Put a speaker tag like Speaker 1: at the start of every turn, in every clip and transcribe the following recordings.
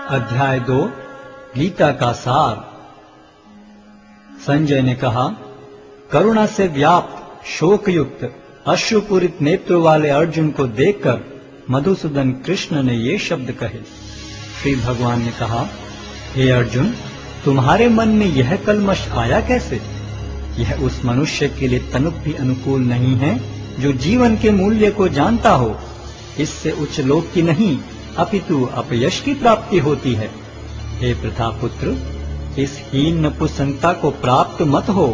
Speaker 1: अध्याय 2 गीता का सार। संजय ने कहा, करुणा से व्याप्त शोकयुक्त अश्रुपूरित नेत्रों वाले अर्जुन को देखकर मधुसूदन कृष्ण ने ये शब्द कहे। श्री भगवान ने कहा, हे अर्जुन, तुम्हारे मन में यह कलमश आया कैसे? यह उस मनुष्य के लिए तनिक भी अनुकूल नहीं है जो जीवन के मूल्य को जानता हो। इससे उच्च लोक की नहीं अपितु अपयश की प्राप्ति होती है। हे प्रतापुत्र, इस हीन नपुंसकता को प्राप्त मत हो,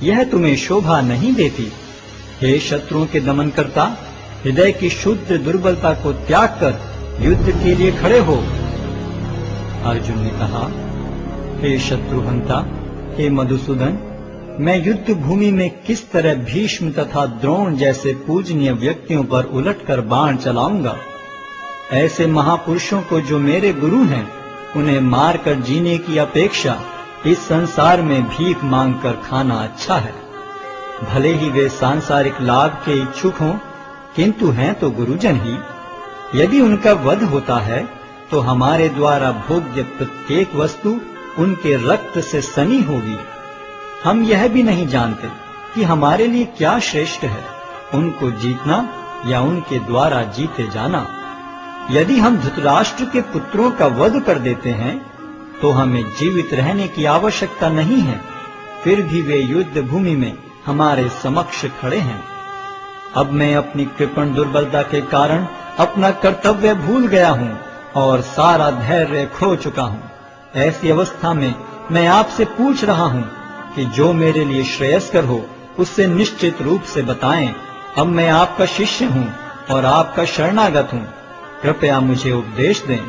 Speaker 1: यह तुम्हें शोभा नहीं देती। हे शत्रुओं के दमन करता, हृदय की शुद्ध दुर्बलता को त्याग कर युद्ध के लिए खड़े हो। अर्जुन ने कहा, हे शत्रुहंता, हे मधुसूदन, मैं युद्ध भूमि में किस तरह भीष्म तथा द्रोण जैसे पूजनीय व्यक्तियों पर उलटकर बाण चलाऊंगा? ऐसे महापुरुषों को जो मेरे गुरु हैं, उन्हें मारकर जीने की अपेक्षा इस संसार में भीख मांगकर खाना अच्छा है। भले ही वे सांसारिक लाभ के इच्छुक हों, किंतु हैं तो गुरुजन ही। यदि उनका वध होता है तो हमारे द्वारा भोग्य प्रत्येक वस्तु उनके रक्त से सनी होगी। हम यह भी नहीं जानते कि हमारे लिए क्या श्रेष्ठ है, उनको जीतना या उनके द्वारा जीते जाना। यदि हम धृतराष्ट्र के पुत्रों का वध कर देते हैं तो हमें जीवित रहने की आवश्यकता नहीं है, फिर भी वे युद्ध भूमि में हमारे समक्ष खड़े हैं। अब मैं अपनी कृपण दुर्बलता के कारण अपना कर्तव्य भूल गया हूँ और सारा धैर्य खो चुका हूँ। ऐसी अवस्था में मैं आपसे पूछ रहा हूँ कि जो मेरे लिए श्रेयस्कर हो उससे निश्चित रूप से बताएं। अब मैं आपका शिष्य हूँ और आपका शरणागत हूँ, कृपया मुझे उपदेश दें।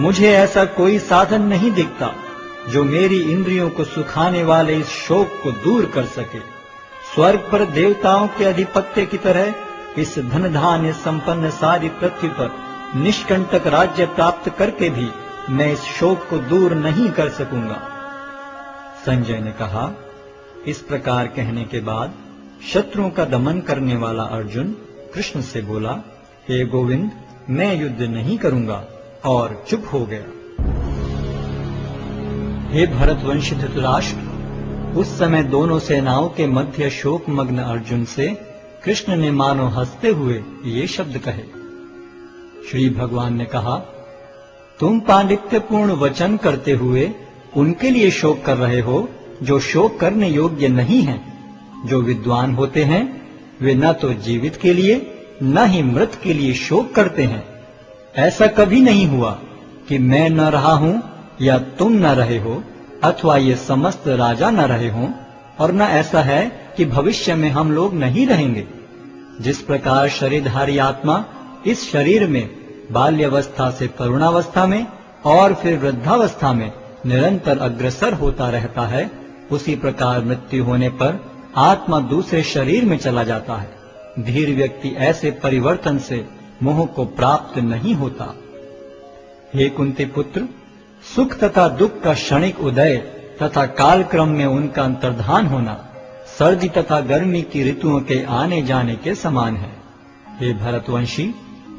Speaker 1: मुझे ऐसा कोई साधन नहीं दिखता जो मेरी इंद्रियों को सुखाने वाले इस शोक को दूर कर सके। स्वर्ग पर देवताओं के अधिपत्य की तरह इस धन धान्य संपन्न सारी पृथ्वी पर निष्कंटक राज्य प्राप्त करके भी मैं इस शोक को दूर नहीं कर सकूंगा। संजय ने कहा, इस प्रकार कहने के बाद शत्रुओं का दमन करने वाला अर्जुन कृष्ण से बोला, हे गोविंद, मैं युद्ध नहीं करूंगा, और चुप हो गया। हे भरतवंशी धृतराष्ट्र, उस समय दोनों सेनाओं के मध्य शोकमग्न अर्जुन से कृष्ण ने मानो हंसते हुए ये शब्द कहे। श्री भगवान ने कहा, तुम पांडित्यपूर्ण वचन करते हुए उनके लिए शोक कर रहे हो जो शोक करने योग्य नहीं हैं। जो विद्वान होते हैं वे न तो जीवित के लिए न ही मृत के लिए शोक करते हैं। ऐसा कभी नहीं हुआ कि मैं न रहा हूं या तुम न रहे हो, अथवा ये समस्त राजा न रहे हों, और न ऐसा है कि भविष्य में हम लोग नहीं रहेंगे। जिस प्रकार शरीरधारी आत्मा इस शरीर में बाल्यावस्था से तरुणावस्था में और फिर वृद्धावस्था में निरंतर अग्रसर होता रहता है, उसी प्रकार मृत्यु होने पर आत्मा दूसरे शरीर में चला जाता है। धीर व्यक्ति ऐसे परिवर्तन से मोह को प्राप्त नहीं होता। हे कुंती पुत्र, सुख तथा दुख का क्षणिक उदय तथा कालक्रम में उनका अंतर्धान होना सर्दी तथा गर्मी की ऋतुओं के आने जाने के समान है। हे भरतवंशी,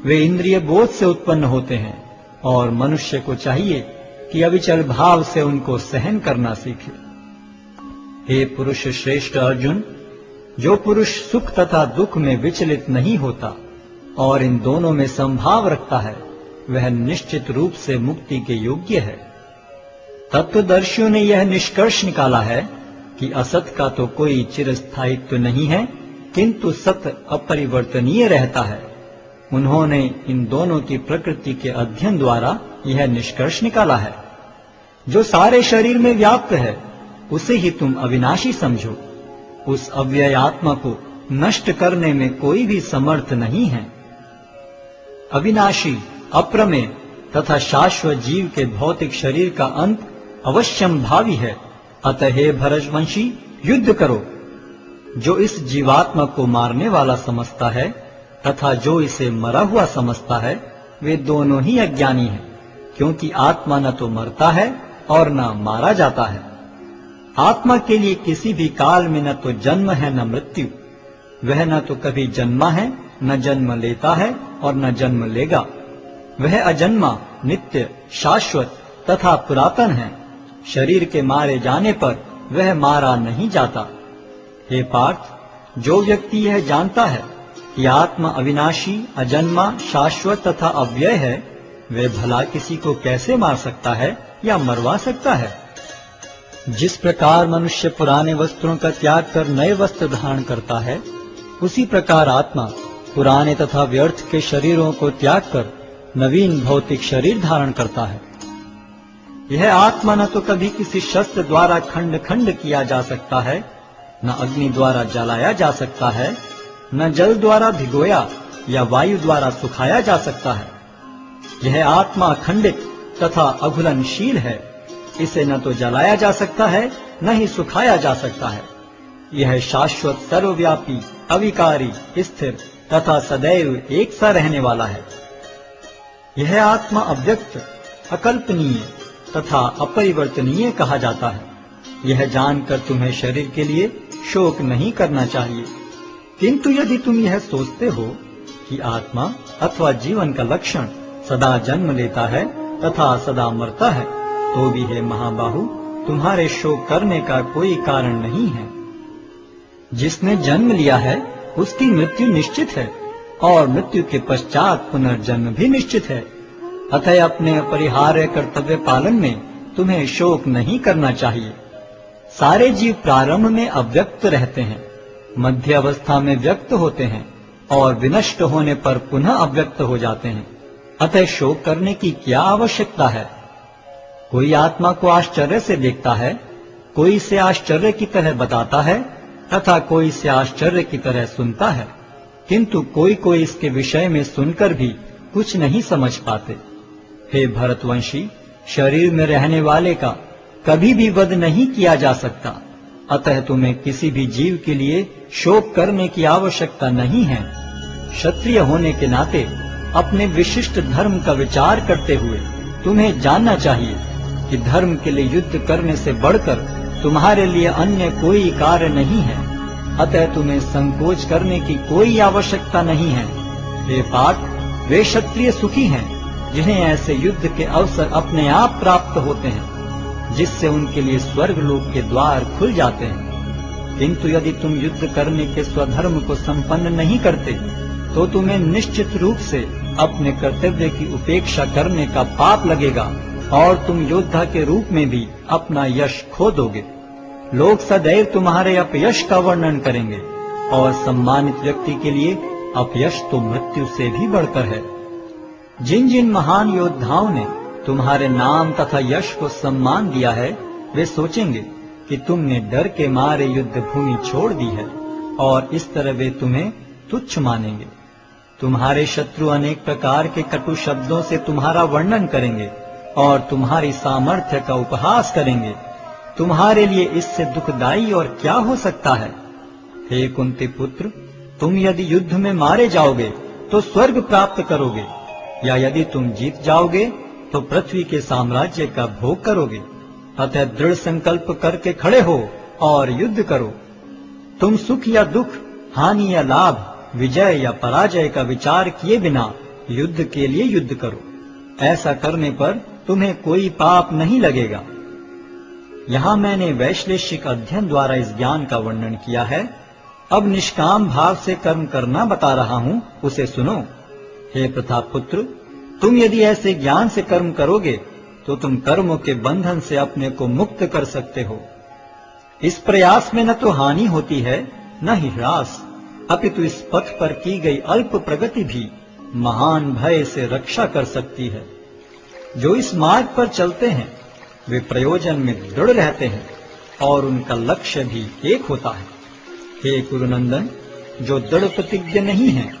Speaker 1: वे इंद्रिय बोध से उत्पन्न होते हैं और मनुष्य को चाहिए कि अविचल भाव से उनको सहन करना सीखे। हे पुरुष श्रेष्ठ अर्जुन, जो पुरुष सुख तथा दुख में विचलित नहीं होता और इन दोनों में संभाव रखता है, वह निश्चित रूप से मुक्ति के योग्य है। तत्वदर्शियों ने यह निष्कर्ष निकाला है कि असत का तो कोई चिरस्थायित्व नहीं है, किंतु सत अपरिवर्तनीय रहता है। उन्होंने इन दोनों की प्रकृति के अध्ययन द्वारा यह निष्कर्ष निकाला है। जो सारे शरीर में व्याप्त है उसे ही तुम अविनाशी समझो। उस अव्यय आत्मा को नष्ट करने में कोई भी समर्थ नहीं है। अविनाशी, अप्रमेय तथा शाश्वत जीव के भौतिक शरीर का अंत अवश्यम भावी है। अतः हे भरतवंशी, युद्ध करो। जो इस जीवात्मा को मारने वाला समझता है तथा जो इसे मरा हुआ समझता है, वे दोनों ही अज्ञानी हैं, क्योंकि आत्मा न तो मरता है और न मारा जाता है। आत्मा के लिए किसी भी काल में न तो जन्म है न मृत्यु। वह न तो कभी जन्मा है, न जन्म लेता है और न जन्म लेगा। वह अजन्मा, नित्य, शाश्वत तथा पुरातन है। शरीर के मारे जाने पर वह मारा नहीं जाता। हे पार्थ, जो व्यक्ति यह जानता है कि आत्मा अविनाशी, अजन्मा, शाश्वत तथा अव्यय है, वह भला किसी को कैसे मार सकता है या मरवा सकता है? जिस प्रकार मनुष्य पुराने वस्त्रों का त्याग कर नए वस्त्र धारण करता है, उसी प्रकार आत्मा पुराने तथा व्यर्थ के शरीरों को त्याग कर नवीन भौतिक शरीर धारण करता है। यह आत्मा न तो कभी किसी शस्त्र द्वारा खंड खंड किया जा सकता है, न अग्नि द्वारा जलाया जा सकता है, न जल द्वारा भिगोया या वायु द्वारा सुखाया जा सकता है। यह आत्मा अखंडित तथा अघुलनशील है। इसे न तो जलाया जा सकता है, न ही सुखाया जा सकता है। यह शाश्वत, सर्वव्यापी, अविकारी, स्थिर तथा सदैव एक सा रहने वाला है। यह आत्मा अव्यक्त, अकल्पनीय तथा अपरिवर्तनीय कहा जाता है। यह जानकर तुम्हें शरीर के लिए शोक नहीं करना चाहिए। किंतु यदि तुम यह सोचते हो कि आत्मा अथवा जीवन का लक्षण सदा जन्म लेता है तथा सदा मरता है, तो भी हे महाबाहु, तुम्हारे शोक करने का कोई कारण नहीं है। जिसने जन्म लिया है उसकी मृत्यु निश्चित है और मृत्यु के पश्चात पुनर्जन्म भी निश्चित है। अतः अपने अपरिहार्य कर्तव्य पालन में तुम्हें शोक नहीं करना चाहिए। सारे जीव प्रारंभ में अव्यक्त रहते हैं, मध्य अवस्था में व्यक्त होते हैं और विनष्ट होने पर पुनः अव्यक्त हो जाते हैं। अतः शोक करने की क्या आवश्यकता है? कोई आत्मा को आश्चर्य से देखता है, कोई इसे आश्चर्य की तरह बताता है तथा कोई इसे आश्चर्य की तरह सुनता है, किंतु कोई कोई इसके विषय में सुनकर भी कुछ नहीं समझ पाते। हे भरतवंशी, शरीर में रहने वाले का कभी भी वध नहीं किया जा सकता। अतः तुम्हें किसी भी जीव के लिए शोक करने की आवश्यकता नहीं है। क्षत्रिय होने के नाते अपने विशिष्ट धर्म का विचार करते हुए तुम्हें जानना चाहिए कि धर्म के लिए युद्ध करने से बढ़कर तुम्हारे लिए अन्य कोई कार्य नहीं है। अतः तुम्हें संकोच करने की कोई आवश्यकता नहीं है। हे पार्थ, वे क्षत्रिय सुखी हैं जिन्हें ऐसे युद्ध के अवसर अपने आप प्राप्त होते हैं, जिससे उनके लिए स्वर्ग लोक के द्वार खुल जाते हैं। किंतु यदि तुम युद्ध करने के स्वधर्म को संपन्न नहीं करते, तो तुम्हें निश्चित रूप से अपने कर्तव्य की उपेक्षा करने का पाप लगेगा और तुम योद्धा के रूप में भी अपना यश खो दोगे। लोग सदैव तुम्हारे अपयश का वर्णन करेंगे और सम्मानित व्यक्ति के लिए अपयश तो मृत्यु से भी बढ़कर है। जिन जिन महान योद्धाओं ने तुम्हारे नाम तथा यश को सम्मान दिया है, वे सोचेंगे कि तुमने डर के मारे युद्ध भूमि छोड़ दी है और इस तरह वे तुम्हें तुच्छ मानेंगे। तुम्हारे शत्रु अनेक प्रकार के कटु शब्दों से तुम्हारा वर्णन करेंगे और तुम्हारी सामर्थ्य का उपहास करेंगे। तुम्हारे लिए इससे दुखदाई और क्या हो सकता है? हे कुंती पुत्र, तुम यदि युद्ध में मारे जाओगे तो स्वर्ग प्राप्त करोगे, या यदि तुम जीत जाओगे तो पृथ्वी के साम्राज्य का भोग करोगे। अतः दृढ़ संकल्प करके खड़े हो और युद्ध करो। तुम सुख या दुख, हानि या लाभ, विजय या पराजय का विचार किए बिना युद्ध के लिए युद्ध करो। ऐसा करने पर तुम्हें कोई पाप नहीं लगेगा। यहाँ मैंने वैश्लेषिक अध्ययन द्वारा इस ज्ञान का वर्णन किया है। अब निष्काम भाव से कर्म करना बता रहा हूँ, उसे सुनो। हे प्रतापपुत्र, तुम यदि ऐसे ज्ञान से कर्म करोगे तो तुम कर्मों के बंधन से अपने को मुक्त कर सकते हो। इस प्रयास में न तो हानि होती है न ही ह्रास, अपितु इस पथ पर की गई अल्प प्रगति भी महान भय से रक्षा कर सकती है। जो इस मार्ग पर चलते हैं वे प्रयोजन में दृढ़ रहते हैं और उनका लक्ष्य भी एक होता है। हे कुरुनंदन, जो दृढ़ प्रतिज्ञ नहीं है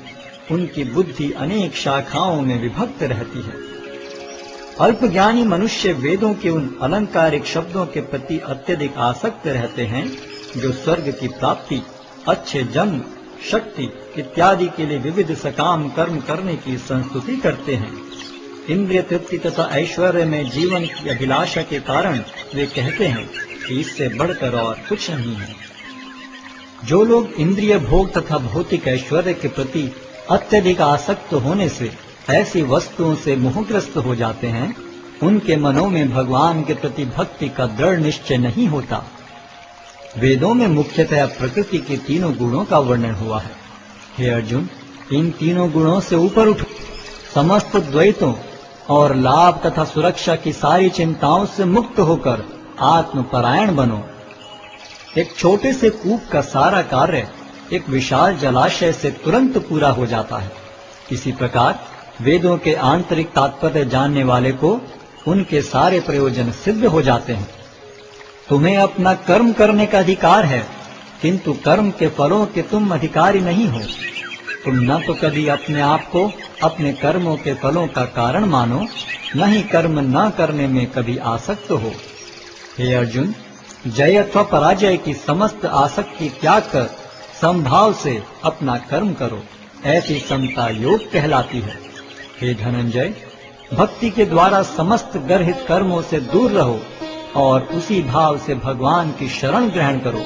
Speaker 1: उनकी बुद्धि अनेक शाखाओं में विभक्त रहती है। अल्पज्ञानी मनुष्य वेदों के उन अलंकारिक शब्दों के प्रति अत्यधिक आसक्त रहते हैं जो स्वर्ग की प्राप्ति, अच्छे जन्म, शक्ति इत्यादि के लिए विविध सकाम कर्म करने की संस्तुति करते हैं। इंद्रिय तृप्ति तथा ऐश्वर्य में जीवन की अभिलाषा के कारण वे कहते हैं कि इससे बढ़कर और कुछ नहीं है। जो लोग इंद्रिय भोग तथा भौतिक ऐश्वर्य के प्रति अत्यधिक आसक्त होने से ऐसी वस्तुओं से मोहग्रस्त हो जाते हैं, उनके मनों में भगवान के प्रति भक्ति का दृढ़ निश्चय नहीं होता। वेदों में मुख्यतः प्रकृति के तीनों गुणों का वर्णन हुआ है। हे अर्जुन, इन तीनों गुणों से ऊपर उठो, समस्त द्वैतों और लाभ तथा सुरक्षा की सारी चिंताओं से मुक्त होकर आत्मपरायण बनो। एक छोटे से कूप का सारा कार्य एक विशाल जलाशय से तुरंत पूरा हो जाता है। इसी प्रकार वेदों के आंतरिक तात्पर्य जानने वाले को उनके सारे प्रयोजन सिद्ध हो जाते हैं। तुम्हें अपना कर्म करने का अधिकार है, किंतु कर्म के फलों के तुम अधिकारी नहीं हो। तुम न तो कभी अपने आप को अपने कर्मों के फलों का कारण मानो, न ही कर्म न करने में कभी आसक्त हो। हे अर्जुन, जय अथवा पराजय की समस्त आसक्ति त्याग कर समभाव से अपना कर्म करो। ऐसी समता योग कहलाती है। हे धनंजय, भक्ति के द्वारा समस्त गर्हित कर्मों से दूर रहो और उसी भाव से भगवान की शरण ग्रहण करो।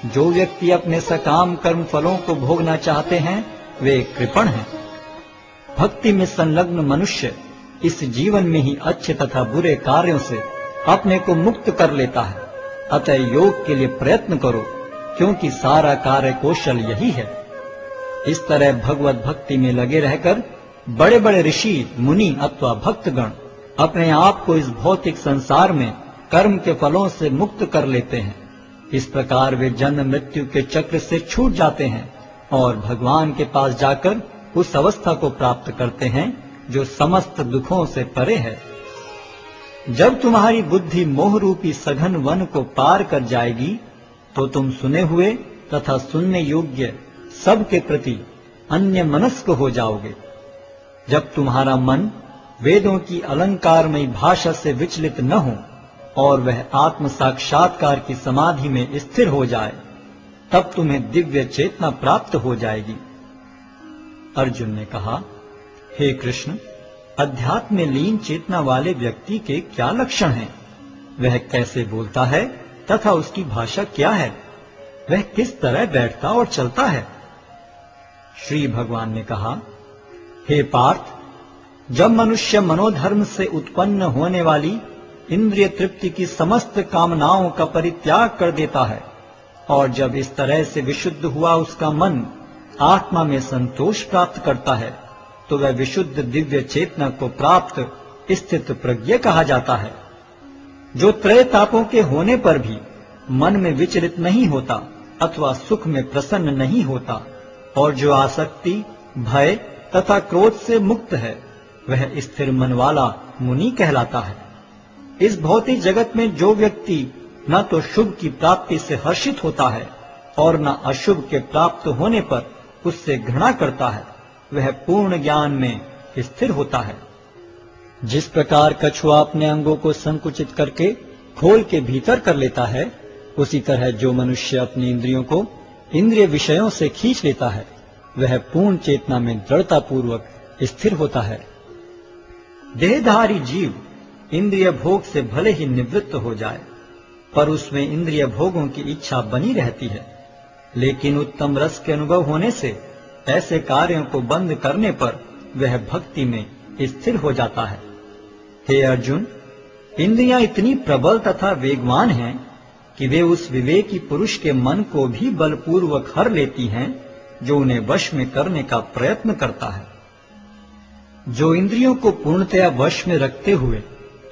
Speaker 1: जो व्यक्ति अपने सकाम कर्म फलों को भोगना चाहते हैं, वे कृपण हैं। भक्ति में संलग्न मनुष्य इस जीवन में ही अच्छे तथा बुरे कार्यों से अपने को मुक्त कर लेता है। अतः योग के लिए प्रयत्न करो, क्योंकि सारा कार्य कौशल यही है। इस तरह भगवत भक्ति में लगे रहकर बड़े बड़े ऋषि, मुनि अथवा भक्तगण अपने आप को इस भौतिक संसार में कर्म के फलों से मुक्त कर लेते हैं। इस प्रकार वे जन्म मृत्यु के चक्र से छूट जाते हैं और भगवान के पास जाकर उस अवस्था को प्राप्त करते हैं जो समस्त दुखों से परे है। जब तुम्हारी बुद्धि मोह रूपी सघन वन को पार कर जाएगी, तो तुम सुने हुए तथा सुनने योग्य सब के प्रति अन्य मनस्क हो जाओगे। जब तुम्हारा मन वेदों की अलंकारमयी भाषा से विचलित न हो और वह आत्म साक्षात्कार की समाधि में स्थिर हो जाए, तब तुम्हें दिव्य चेतना प्राप्त हो जाएगी। अर्जुन ने कहा, हे कृष्ण, अध्यात्म में लीन चेतना वाले व्यक्ति के क्या लक्षण हैं? वह कैसे बोलता है तथा उसकी भाषा क्या है? वह किस तरह बैठता और चलता है? श्री भगवान ने कहा, हे पार्थ, जब मनुष्य मनोधर्म से उत्पन्न होने वाली इंद्रिय तृप्ति की समस्त कामनाओं का परित्याग कर देता है और जब इस तरह से विशुद्ध हुआ उसका मन आत्मा में संतोष प्राप्त करता है, तो वह विशुद्ध दिव्य चेतना को प्राप्त स्थित प्रज्ञ कहा जाता है। जो त्रय तापों के होने पर भी मन में विचलित नहीं होता अथवा सुख में प्रसन्न नहीं होता और जो आसक्ति, भय तथा क्रोध से मुक्त है, वह स्थिर मन वाला मुनि कहलाता है। इस भौतिक जगत में जो व्यक्ति न तो शुभ की प्राप्ति से हर्षित होता है और न अशुभ के प्राप्त होने पर उससे घृणा करता है, वह पूर्ण ज्ञान में स्थिर होता है। जिस प्रकार कछुआ अपने अंगों को संकुचित करके खोल के भीतर कर लेता है, उसी तरह जो मनुष्य अपनी इंद्रियों को इंद्रिय विषयों से खींच लेता है, वह पूर्ण चेतना में दृढ़ता पूर्वक स्थिर होता है। देहधारी जीव इंद्रिय भोग से भले ही निवृत्त हो जाए, पर उसमें इंद्रिय भोगों की इच्छा बनी रहती है। लेकिन उत्तम रस के अनुभव होने से ऐसे कार्यों को बंद करने पर वह भक्ति में स्थिर हो जाता है। हे अर्जुन, इंद्रियां इतनी प्रबल तथा वेगवान हैं कि वे उस विवेकी पुरुष के मन को भी बलपूर्वक हर लेती हैं, जो उन्हें वश में करने का प्रयत्न करता है। जो इंद्रियों को पूर्णतया वश में रखते हुए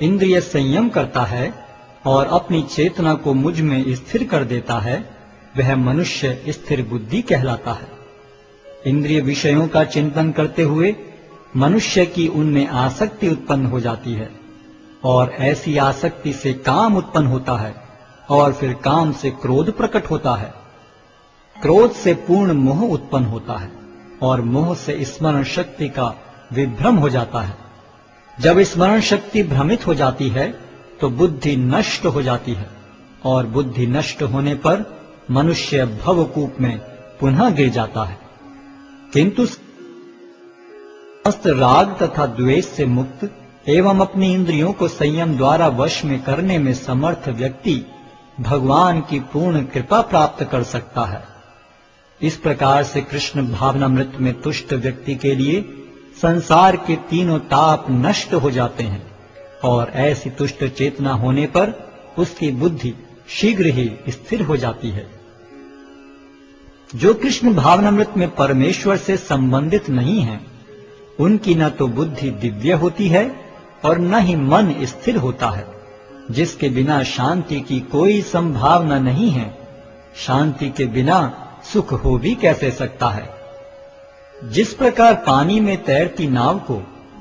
Speaker 1: इंद्रिय संयम करता है और अपनी चेतना को मुझ में स्थिर कर देता है, वह मनुष्य स्थिर बुद्धि कहलाता है। इंद्रिय विषयों का चिंतन करते हुए मनुष्य की उनमें आसक्ति उत्पन्न हो जाती है और ऐसी आसक्ति से काम उत्पन्न होता है और फिर काम से क्रोध प्रकट होता है। क्रोध से पूर्ण मोह उत्पन्न होता है और मोह से स्मरण शक्ति का विभ्रम हो जाता है। जब स्मरण शक्ति भ्रमित हो जाती है तो बुद्धि नष्ट हो जाती है और बुद्धि नष्ट होने पर मनुष्य भवकूप में पुनः गिर जाता है। किंतु समस्त राग तथा द्वेष से मुक्त एवं अपनी इंद्रियों को संयम द्वारा वश में करने में समर्थ व्यक्ति भगवान की पूर्ण कृपा प्राप्त कर सकता है। इस प्रकार से कृष्ण भावनामृत में तुष्ट व्यक्ति के लिए संसार के तीनों ताप नष्ट हो जाते हैं और ऐसी तुष्ट चेतना होने पर उसकी बुद्धि शीघ्र ही स्थिर हो जाती है। जो कृष्ण भावनामृत में परमेश्वर से संबंधित नहीं है, उनकी न तो बुद्धि दिव्य होती है और न ही मन स्थिर होता है। जिसके बिना शांति की कोई संभावना नहीं है, शांति के बिना सुख हो भी कैसे सकता है। जिस प्रकार पानी में तैरती नाव को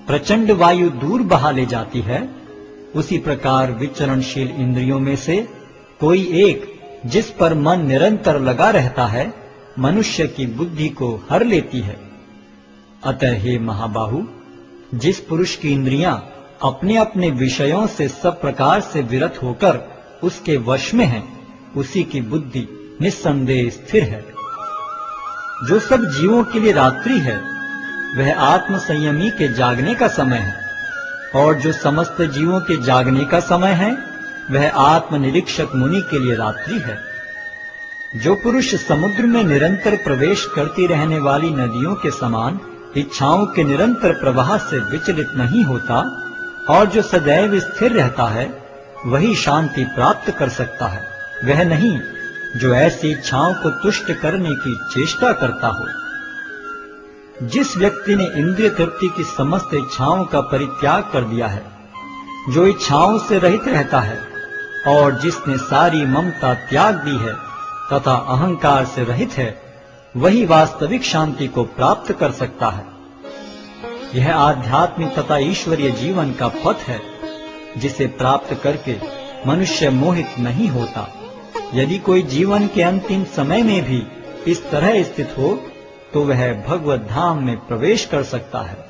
Speaker 1: प्रचंड वायु दूर बहा ले जाती है, उसी प्रकार विचरणशील इंद्रियों में से कोई एक जिस पर मन निरंतर लगा रहता है, मनुष्य की बुद्धि को हर लेती है। अतः हे महाबाहु, जिस पुरुष की इंद्रियां अपने अपने विषयों से सब प्रकार से विरत होकर उसके वश में है, उसी की बुद्धि निस्संदेह स्थिर है। जो सब जीवों के लिए रात्रि है, वह आत्म संयमी के जागने का समय है, और जो समस्त जीवों के जागने का समय है, वह आत्मनिरीक्षक मुनि के लिए रात्रि है। जो पुरुष समुद्र में निरंतर प्रवेश करती रहने वाली नदियों के समान इच्छाओं के निरंतर प्रवाह से विचलित नहीं होता और जो सदैव स्थिर रहता है, वही शांति प्राप्त कर सकता है, वह नहीं जो ऐसी इच्छाओं को तुष्ट करने की चेष्टा करता हो। जिस व्यक्ति ने इंद्रिय तृप्ति की समस्त इच्छाओं का परित्याग कर दिया है, जो इच्छाओं से रहित रहता है और जिसने सारी ममता त्याग दी है तथा अहंकार से रहित है, वही वास्तविक शांति को प्राप्त कर सकता है। यह आध्यात्मिक तथा ईश्वरीय जीवन का पथ है, जिसे प्राप्त करके मनुष्य मोहित नहीं होता। यदि कोई जीवन के अंतिम समय में भी इस तरह स्थित हो, तो वह भगवत धाम में प्रवेश कर सकता है।